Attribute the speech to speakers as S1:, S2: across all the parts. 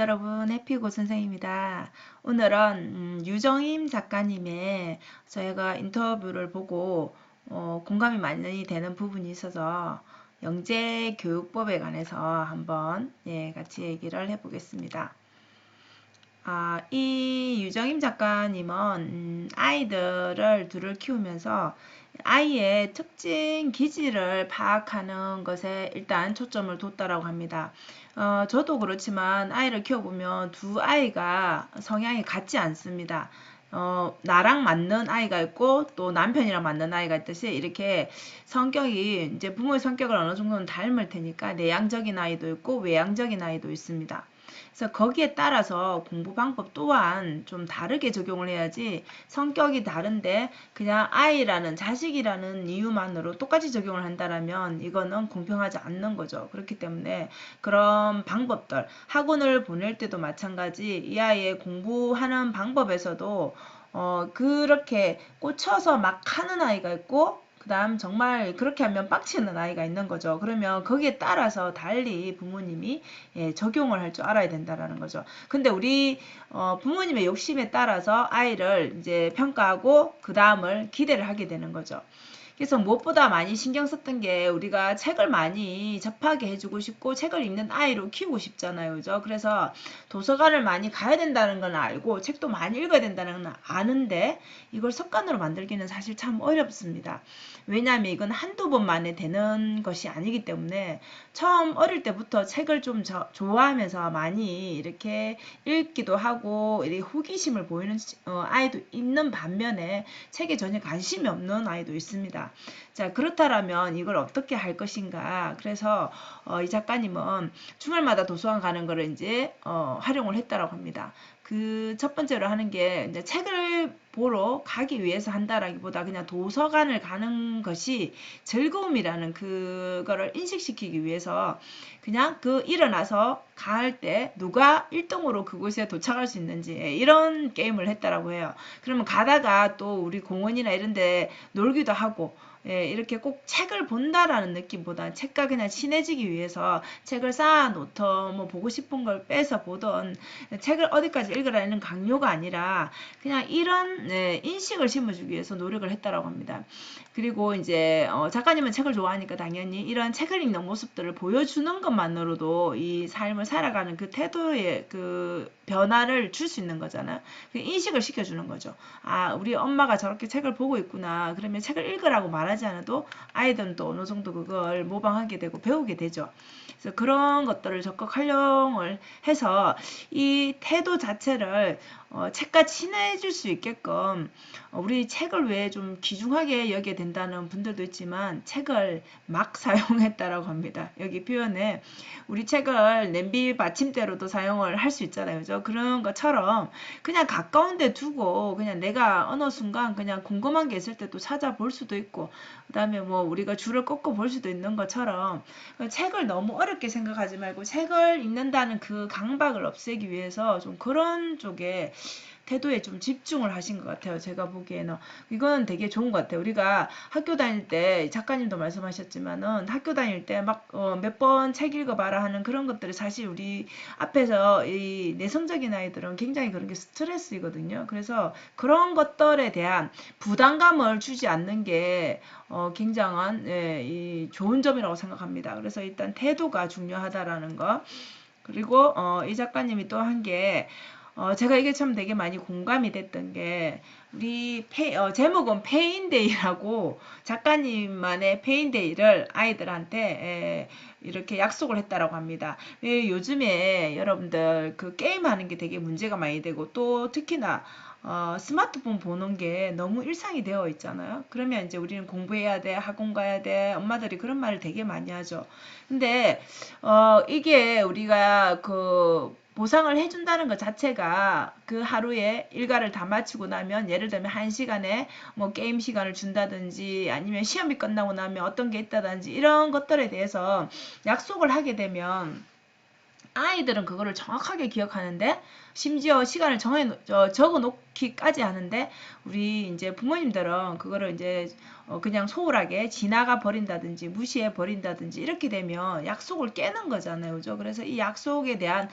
S1: 여러분, 해피고 선생입니다. 오늘은 유정임 작가님의 저희가 인터뷰를 보고 공감이 많이 되는 부분이 있어서 영재교육법에 관해서 한번 같이 얘기를 해보겠습니다. 이 유정임 작가님은 아이들을 둘을 키우면서 아이의 특징 기질을 파악하는 것에 일단 초점을 뒀다라고 합니다. 저도 그렇지만 아이를 키워보면 두 아이가 성향이 같지 않습니다. 나랑 맞는 아이가 있고 또 남편이랑 맞는 아이가 있듯이 이렇게 성격이 이제 부모의 성격을 어느 정도는 닮을 테니까 내향적인 아이도 있고 외향적인 아이도 있습니다. 그래서 거기에 따라서 공부 방법 또한 좀 다르게 적용을 해야지 성격이 다른데 그냥 아이라는 자식이라는 이유만으로 똑같이 적용을 한다라면 이거는 공평하지 않는 거죠. 그렇기 때문에 그런 방법들 학원을 보낼 때도 마찬가지 이 아이의 공부하는 방법에서도 그렇게 꽂혀서 막 하는 아이가 있고 그 다음 정말 그렇게 하면 빡치는 아이가 있는 거죠. 그러면 거기에 따라서 달리 부모님이 적용을 할 줄 알아야 된다라는 거죠. 근데 우리 부모님의 욕심에 따라서 아이를 이제 평가하고 그 다음을 기대를 하게 되는 거죠. 그래서 무엇보다 많이 신경 썼던 게 우리가 책을 많이 접하게 해주고 싶고 책을 읽는 아이로 키우고 싶잖아요. 그죠? 그래서 도서관을 많이 가야 된다는 건 알고 책도 많이 읽어야 된다는 건 아는데 이걸 습관으로 만들기는 사실 참 어렵습니다. 왜냐하면 이건 한두 번 만에 되는 것이 아니기 때문에 처음 어릴 때부터 책을 좀 좋아하면서 많이 이렇게 읽기도 하고 이렇게 호기심을 보이는 아이도 있는 반면에 책에 전혀 관심이 없는 아이도 있습니다. 자, 그렇다면 이걸 어떻게 할 것인가. 그래서 이 작가님은 주말마다 도서관 가는 거를 이제 활용을 했다라고 합니다. 그 첫 번째로 하는 게 이제 책을 보러 가기 위해서 한다라기보다 그냥 도서관을 가는 것이 즐거움이라는 그거를 인식시키기 위해서 그냥 그 일어나서 갈 때 누가 1등으로 그곳에 도착할 수 있는지 이런 게임을 했다라고 해요. 그러면 가다가 또 우리 공원이나 이런 데 놀기도 하고 이렇게 꼭 책을 본다라는 느낌보다 책과 그냥 친해지기 위해서 책을 쌓아놓던 뭐 보고 싶은 걸 빼서 보던 책을 어디까지 읽으라는 강요가 아니라 그냥 이런 인식을 심어주기 위해서 노력을 했다라고 합니다. 그리고 이제 작가님은 책을 좋아하니까 당연히 이런 책을 읽는 모습들을 보여주는 것만으로도 이 삶을 살아가는 그 태도의 그 변화를 줄 수 있는 거잖아요. 그 인식을 시켜주는 거죠. 아, 우리 엄마가 저렇게 책을 보고 있구나. 그러면 책을 읽으라고 말하지 않아도 아이들은 또 어느 정도 그걸 모방하게 되고 배우게 되죠. 그래서 그런 것들을 적극 활용을 해서 이 태도 자체를 책과 친해질 수 있게끔 우리 책을 왜 좀 귀중하게 여기게 된다는 분들도 있지만 책을 막 사용했다라고 합니다. 여기 표현에 우리 책을 냄비 받침대로도 사용을 할 수 있잖아요. 그죠? 그런 것처럼 그냥 가까운 데 두고 그냥 내가 어느 순간 그냥 궁금한 게 있을 때 또 찾아볼 수도 있고 그 다음에 뭐 우리가 줄을 꺾어 볼 수도 있는 것처럼 책을 너무 어렵게 생각하지 말고 책을 읽는다는 그 강박을 없애기 위해서 좀 그런 쪽에 태도에 좀 집중을 하신 것 같아요. 제가 보기에는 이건 되게 좋은 것 같아요. 우리가 학교 다닐 때 작가님도 말씀하셨지만은 학교 다닐 때 막 몇 번 책 읽어봐라 하는 그런 것들이 사실 우리 앞에서 이 내성적인 아이들은 굉장히 그런 게 스트레스이거든요. 그래서 그런 것들에 대한 부담감을 주지 않는 게 굉장한 이 좋은 점이라고 생각합니다. 그래서 일단 태도가 중요하다라는 거. 그리고 이 작가님이 또 한 게 제가 이게 참 되게 많이 공감이 됐던 게 우리 제목은 페인데이라고 작가님만의 페인데이를 아이들한테 이렇게 약속을 했다라고 합니다. 요즘에 여러분들 그 게임하는 게 되게 문제가 많이 되고 또 특히나 스마트폰 보는 게 너무 일상이 되어 있잖아요. 그러면 이제 우리는 공부해야 돼, 학원 가야 돼, 엄마들이 그런 말을 되게 많이 하죠. 근데 이게 우리가 그 보상을 해준다는 것 자체가 그 하루에 일과를 다 마치고 나면 예를 들면 1시간에 뭐 게임 시간을 준다든지 아니면 시험이 끝나고 나면 어떤 게 있다든지 이런 것들에 대해서 약속을 하게 되면 아이들은 그거를 정확하게 기억하는데 심지어 시간을 적어 놓기까지 하는데 우리 이제 부모님들은 그거를 이제 그냥 소홀하게 지나가 버린다든지 무시해 버린다든지 이렇게 되면 약속을 깨는 거잖아요. 그죠? 그래서 이 약속에 대한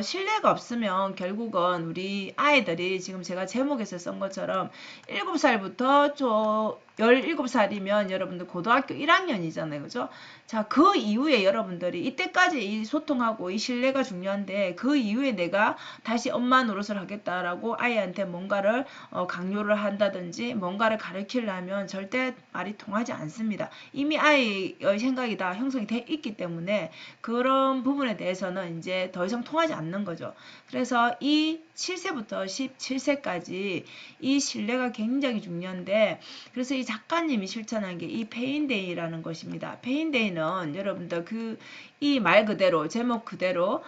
S1: 신뢰가 없으면 결국은 우리 아이들이 지금 제가 제목에서 쓴 것처럼 7살부터 17살이면 여러분들 고등학교 1학년이잖아요. 그죠? 자, 그 이후에 여러분들이 이때까지 이 소통하고 이 신뢰가 중요한데 그 이후에 내가 다시 엄마 노릇을 하겠다라고 아이한테 뭔가를 강요를 한다든지 뭔가를 가르치려면 절대 말이 통하지 않습니다. 이미 아이의 생각이 다 형성이 돼 있기 때문에 그런 부분에 대해서는 이제 더 이상 통하지 않는 거죠. 그래서 이 7세부터 17세까지 이 신뢰가 굉장히 중요한데 그래서 이 작가님이 실천한 게 이 페인데이라는 것입니다. 페인데이는 여러분들 이 말 그대로 제목 그대로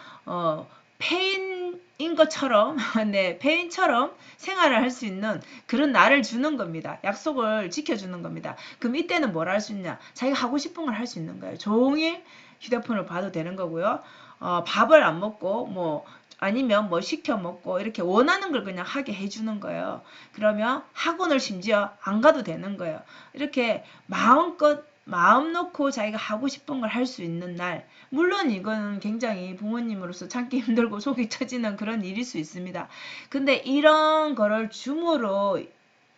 S1: 페인인 것처럼 네, 페인처럼 생활을 할 수 있는 그런 날을 주는 겁니다. 약속을 지켜주는 겁니다. 그럼 이때는 뭘 할 수 있냐? 자기가 하고 싶은 걸 할 수 있는 거예요. 종일 휴대폰을 봐도 되는 거고요. 밥을 안 먹고 뭐 아니면 뭐 시켜 먹고 이렇게 원하는 걸 그냥 하게 해주는 거예요. 그러면 학원을 심지어 안 가도 되는 거예요. 이렇게 마음껏 마음 놓고 자기가 하고 싶은 걸 할 수 있는 날. 물론 이거는 굉장히 부모님으로서 참기 힘들고 속이 터지는 그런 일일 수 있습니다. 근데 이런 거를 줌으로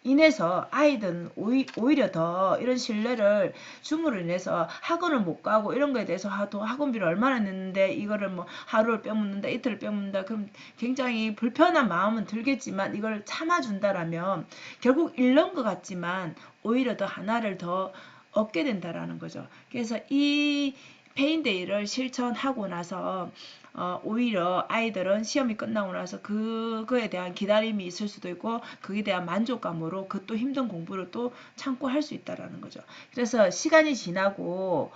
S1: 인해서 아이들은 오히려 더 이런 신뢰를 줌으로 인해서 학원을 못 가고 이런 거에 대해서 또 학원비를 얼마나 냈는데 이거를 뭐 하루를 빼먹는다 이틀을 빼먹는다 그럼 굉장히 불편한 마음은 들겠지만 이걸 참아준다라면 결국 잃는 것 같지만 오히려 더 하나를 더 얻게 된다라는 거죠. 그래서 이 페인데이를 실천하고 나서 오히려 아이들은 시험이 끝나고 나서 그거에 대한 기다림이 있을 수도 있고 그에 대한 만족감으로 그 또 힘든 공부를 또 참고 할 수 있다라는 거죠. 그래서 시간이 지나고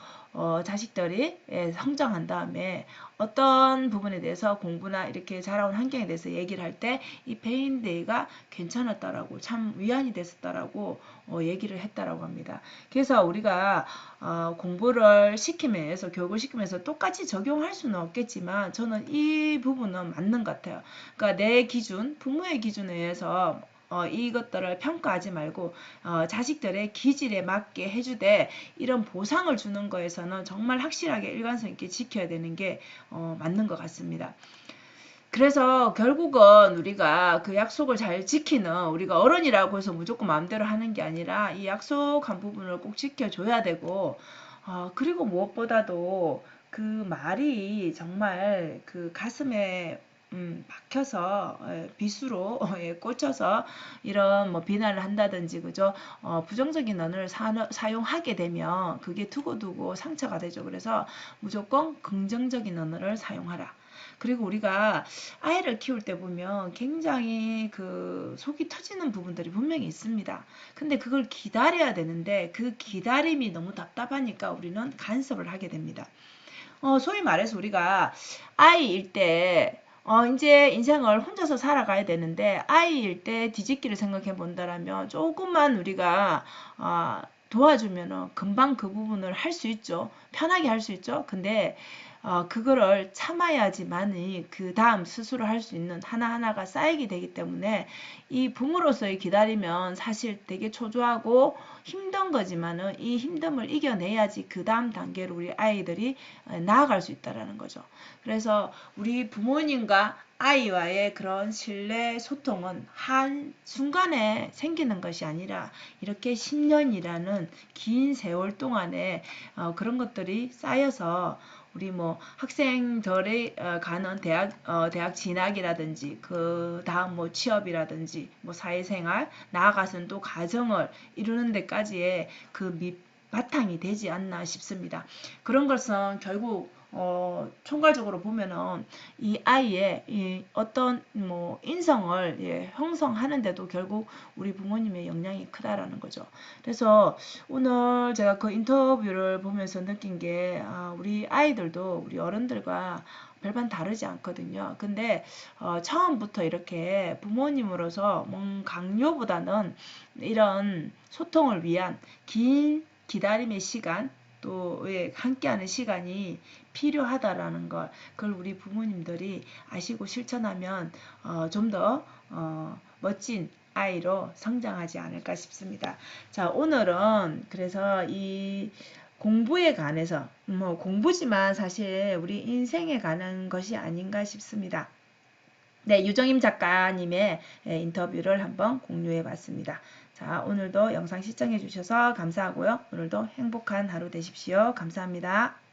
S1: 자식들이 성장한 다음에 어떤 부분에 대해서 공부나 이렇게 자라온 환경에 대해서 얘기를 할 때 이 페인데이가 괜찮았다라고 참 위안이 됐었다라고 얘기를 했다라고 합니다. 그래서 우리가 공부를 시키면서 교육을 시키면서 똑같이 적용할 수는 없겠지만 저는 이 부분은 맞는 것 같아요. 그러니까 내 기준, 부모의 기준에 의해서 이것들을 평가하지 말고 자식들의 기질에 맞게 해주되 이런 보상을 주는 거에서는 정말 확실하게 일관성 있게 지켜야 되는 게 맞는 것 같습니다. 그래서 결국은 우리가 그 약속을 잘 지키는 우리가 어른이라고 해서 무조건 마음대로 하는 게 아니라 이 약속한 부분을 꼭 지켜줘야 되고 그리고 무엇보다도 그 말이 정말 그 가슴에 박혀서 비수로 꽂혀서 이런 뭐 비난을 한다든지 그죠 부정적인 언어를 사용하게 되면 그게 두고두고 상처가 되죠. 그래서 무조건 긍정적인 언어를 사용하라. 그리고 우리가 아이를 키울 때 보면 굉장히 그 속이 터지는 부분들이 분명히 있습니다. 근데 그걸 기다려야 되는데 그 기다림이 너무 답답하니까 우리는 간섭을 하게 됩니다. 소위 말해서 우리가 아이일 때 이제 인생을 혼자서 살아가야 되는데 아이일 때 뒤집기를 생각해 본다라면 조금만 우리가 도와주면은 금방 그 부분을 할 수 있죠. 편하게 할 수 있죠. 근데 그거를 참아야지만이 그 다음 스스로 할 수 있는 하나하나가 쌓이게 되기 때문에 이 부모로서의 기다리면 사실 되게 초조하고 힘든 거지만은 이 힘듦을 이겨내야지 그 다음 단계로 우리 아이들이 나아갈 수 있다라는 거죠. 그래서 우리 부모님과 아이와의 그런 신뢰 소통은 한 순간에 생기는 것이 아니라 이렇게 10년이라는 긴 세월 동안에 그런 것들이 쌓여서 우리 뭐 학생들이 가는 대학 진학이라든지 그 다음 뭐 취업이라든지 뭐 사회생활 나아가서는 또 가정을 이루는 데까지의 그 바탕이 되지 않나 싶습니다. 그런 것은 결국 총괄적으로 보면은 이 아이의 이 어떤 뭐 인성을 형성하는데도 결국 우리 부모님의 영향이 크다라는 거죠. 그래서 오늘 제가 그 인터뷰를 보면서 느낀 게 우리 아이들도 우리 어른들과 별반 다르지 않거든요. 근데 처음부터 이렇게 부모님으로서 강요보다는 이런 소통을 위한 긴 기다림의 시간 또 함께하는 시간이 필요하다라는 걸, 그걸 우리 부모님들이 아시고 실천하면 좀 더 멋진 아이로 성장하지 않을까 싶습니다. 자, 오늘은 그래서 이 공부에 관해서 뭐 공부지만 사실 우리 인생에 관한 것이 아닌가 싶습니다. 네, 유정임 작가님의 인터뷰를 한번 공유해 봤습니다. 자, 오늘도 영상 시청해 주셔서 감사하고요. 오늘도 행복한 하루 되십시오. 감사합니다.